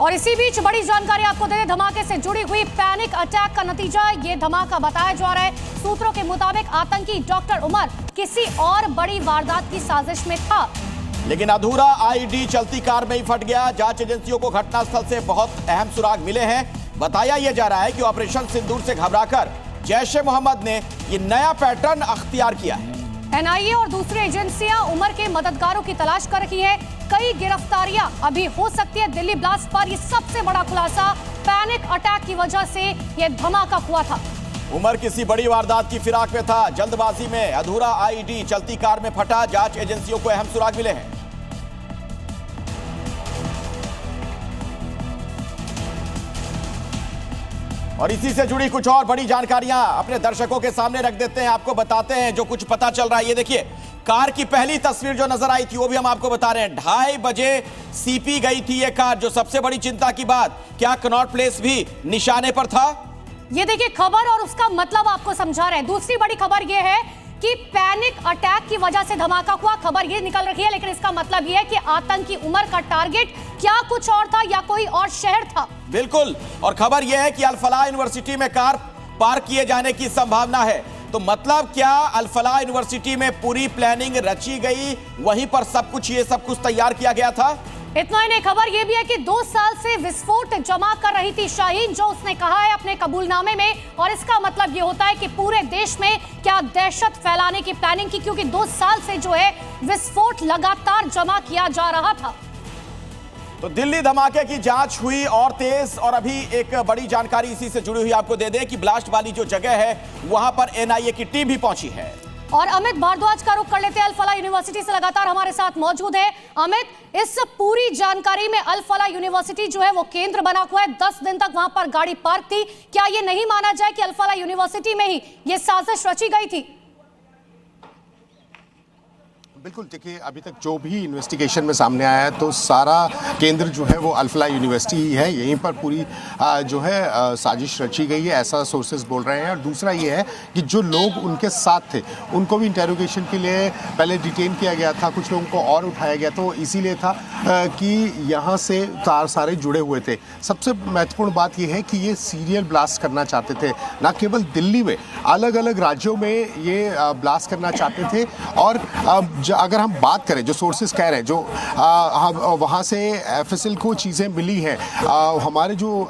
और इसी बीच बड़ी जानकारी आपको दे दें, धमाके से जुड़ी हुई पैनिक अटैक का नतीजा ये धमाका बताया जा रहा है। सूत्रों के मुताबिक आतंकी डॉक्टर उमर किसी और बड़ी वारदात की साजिश में था, लेकिन अधूरा आईडी चलती कार में ही फट गया। जांच एजेंसियों को घटनास्थल से बहुत अहम सुराग मिले हैं। बताया यह जा रहा है कि ऑपरेशन सिंदूर से घबराकर जैश-ए-मोहम्मद ने यह नया पैटर्न अख्तियार किया है। एनआईए और दूसरी एजेंसियां उमर के मददगारों की तलाश कर रही है। कई गिरफ्तारियां अभी हो सकती है। दिल्ली ब्लास्ट पर यह सबसे बड़ा खुलासा, पैनिक अटैक की वजह से यह धमाका हुआ था। उमर किसी बड़ी वारदात की फिराक में था। जल्दबाजी में अधूरा आईडी चलती कार में फटा। जांच एजेंसियों को अहम सुराग मिले हैं। और इसी से जुड़ी कुछ और बड़ी जानकारियां अपने दर्शकों के सामने रख देते हैं, आपको बताते हैं जो कुछ पता चल रहा है। ये देखिए, कार की पहली तस्वीर जो नजर आई थी वो भी हम आपको बता रहे हैं। 2:30 बजे सीपी गई थी ये कार। जो सबसे बड़ी चिंता की बात, क्या कनॉट प्लेस भी निशाने पर था? ये देखिए खबर और उसका मतलब आपको समझा रहे हैं। दूसरी बड़ी खबर ये है कि पैनिक अटैक की वजह से धमाका हुआ। खबर ये निकल रही है, लेकिन इसका मतलब ये है कि आतंकी उमर का टारगेट क्या कुछ और था या कोई और शहर था। बिल्कुल, और खबर यह है कि अल फलाह यूनिवर्सिटी में कार पार्क किए जाने की संभावना है। तो मतलब क्या अल फलाह यूनिवर्सिटी में पूरी प्लानिंग रची गई, वहीं पर सब कुछ तैयार किया गया था? इतना ही नहीं, खबर यह भी है कि 2 साल से विस्फोट जमा कर रही थी शाहीन, जो उसने कहा है अपने कबूलनामे में। और इसका मतलब यह होता है कि पूरे देश में क्या दहशत फैलाने की प्लानिंग की, क्योंकि 2 साल से जो है विस्फोट लगातार जमा किया जा रहा था। तो दिल्ली धमाके की जांच हुई और तेज। और अभी एक बड़ी जानकारी इसी से जुड़ी हुई आपको दे दें कि ब्लास्ट वाली जो जगह है वहां पर एनआईए की टीम भी पहुंची है। और अमित भारद्वाज का रुख कर लेते हैं, अल फलाह यूनिवर्सिटी से लगातार हमारे साथ मौजूद है। अमित, इस पूरी जानकारी में अल फलाह यूनिवर्सिटी जो है वो केंद्र बना हुआ है। 10 दिन तक वहां पर गाड़ी पार्क थी। क्या ये नहीं माना जाए कि अल फलाह यूनिवर्सिटी में ही ये साजिश रची गई थी? बिल्कुल, देखिए अभी तक जो भी इन्वेस्टिगेशन में सामने आया है तो सारा केंद्र जो है वो अल फलाह यूनिवर्सिटी ही है। यहीं पर पूरी जो है साजिश रची गई है, ऐसा सोर्सेज बोल रहे हैं। और दूसरा ये है कि जो लोग उनके साथ थे उनको भी इंटेरोगेशन के लिए पहले डिटेन किया गया था, कुछ लोगों को और उठाया गया। तो इसीलिए था कि यहाँ से सारे जुड़े हुए थे। सबसे महत्वपूर्ण बात यह है कि ये सीरियल ब्लास्ट करना चाहते थे, ना केवल दिल्ली में, अलग अलग राज्यों में ये ब्लास्ट करना चाहते थे। और अगर हम बात करें, जो सोर्सेज कह रहे हैं, जो वहाँ से एफएसएल को चीज़ें मिली हैं, हमारे जो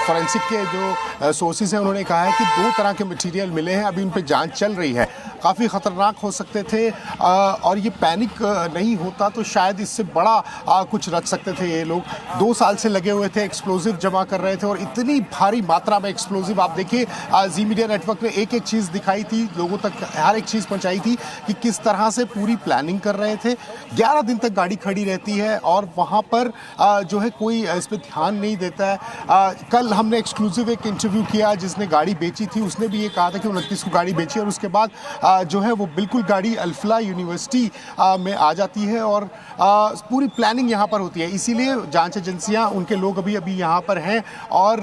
फॉरेंसिक के जो सोर्सेज हैं उन्होंने कहा है कि 2 तरह के मटेरियल मिले हैं। अभी उन पर जांच चल रही है। काफ़ी ख़तरनाक हो सकते थे और ये पैनिक नहीं होता तो शायद इससे बड़ा कुछ रच सकते थे ये लोग। 2 साल से लगे हुए थे, एक्सप्लोजिव जमा कर रहे थे और इतनी भारी मात्रा में एक्सप्लोजिव। आप देखिए, जी मीडिया नेटवर्क ने एक एक चीज़ दिखाई थी, लोगों तक हर एक चीज़ पहुँचाई थी कि किस तरह से पूरी प्लानिंग कर रहे थे। 11 दिन तक गाड़ी खड़ी रहती है और वहाँ पर जो है कोई इस पर ध्यान नहीं देता है। कल हमने एक्सक्लूसिव एक इंटरव्यू किया जिसने गाड़ी बेची थी, उसने भी ये कहा था कि 29 को गाड़ी बेची और उसके बाद जो है वो बिल्कुल गाड़ी अल फलाह यूनिवर्सिटी में आ जाती है और पूरी प्लानिंग यहाँ पर होती है। इसीलिए जांच एजेंसियाँ, उनके लोग अभी यहाँ पर हैं और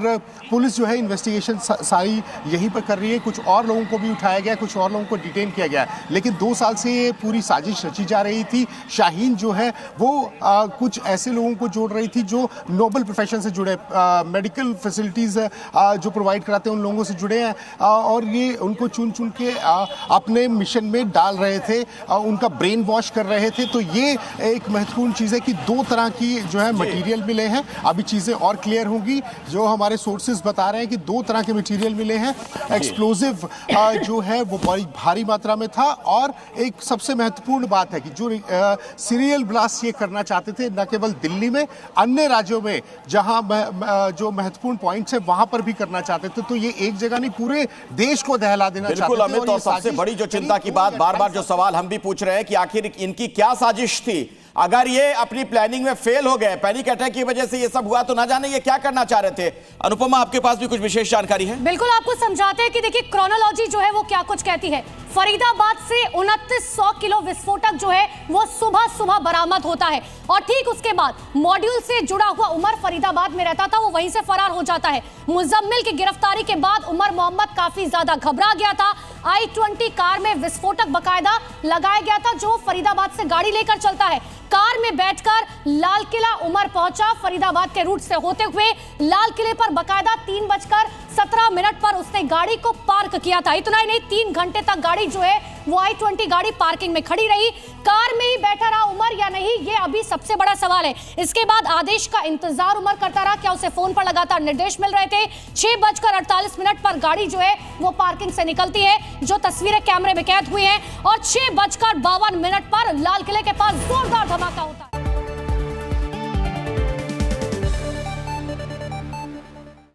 पुलिस जो है इन्वेस्टिगेशन सारी यहीं पर कर रही है। कुछ और लोगों को भी उठाया गया, कुछ और लोगों को डिटेन किया गया। लेकिन 2 साल से ये पूरी साजिश रची जा रही थी। शाहीन जो है वो कुछ ऐसे लोगों को जोड़ रही थी जो नोबल प्रोफेशन से जुड़े, मेडिकल फैसिलिटीज़ जो प्रोवाइड कराते हैं उन लोगों से जुड़े हैं और ये उनको चुन चुन के अपने मिशन में डाल रहे थे, उनका ब्रेन वॉश कर रहे थे। तो ये एक महत्वपूर्ण चीज़ है कि 2 तरह की जो है मटेरियल मिले हैं। अभी चीज़ें और क्लियर होंगी। जो हमारे सोर्सेज बता रहे हैं कि 2 तरह के मटेरियल मिले हैं। एक्सप्लोजिव जो है वो बड़ी भारी मात्रा में था। और एक सबसे महत्वपूर्ण बात है कि जो सीरियल ब्लास्ट ये करना चाहते थे, न केवल दिल्ली में, अन्य राज्यों में जहां जो महत्वपूर्ण पॉइंट्स है वहां पर भी करना चाहते थे। तो ये एक जगह नहीं, पूरे देश को दहला देना चाहते थे। बिल्कुल अमित, और सबसे बड़ी जो चिंता की बात, बार बार जो सवाल हम भी पूछ रहे हैं कि आखिर इनकी क्या साजिश थी। अगर ये अपनी प्लानिंग में फेल हो गए, पैनिक अटैक की वजह से ये सब हुआ, तो ना जाने ये क्या करना चाह रहे थे। अनुपमा, आपके पास भी कुछ विशेष जानकारी है? बिल्कुल, आपको समझाते हैं कि देखिए क्रोनोलॉजी जो है वो क्या कुछ कहती है। फरीदाबाद से 2900 किलो विस्फोटक जो है वो सुबह सुबह बरामद होता है और ठीक उसके बाद मॉड्यूल से जुड़ा हुआ उमर फरीदाबाद में रहता था, वो वहीं से फरार हो जाता है। मुजम्मिल की गिरफ्तारी के बाद उमर मोहम्मद काफी ज्यादा घबरा गया था। i20 कार में विस्फोटक बकायदा लगाया गया था जो फरीदाबाद से गाड़ी लेकर चलता है। कार में बैठकर लाल किला उमर पहुंचा। फरीदाबाद के रूट से होते हुए लाल किले पर बकायदा 3:17 पर उसने गाड़ी को पार्क किया था। इतना ही नहीं, 3 घंटे तक गाड़ी जो है वो i20 गाड़ी पार्किंग में खड़ी रही। कार में ही बैठा रहा उमर या नहीं, ये अभी सबसे बड़ा सवाल है। इसके बाद आदेश का इंतजार उमर करता रहा। क्या उसे फोन पर लगातार निर्देश मिल रहे थे? 6:48 पर गाड़ी जो है वो पार्किंग से निकलती है, जो तस्वीरें कैमरे में कैद हुई हैं, और 6:52 पर लाल किले के पास जोरदार धमाका होता है।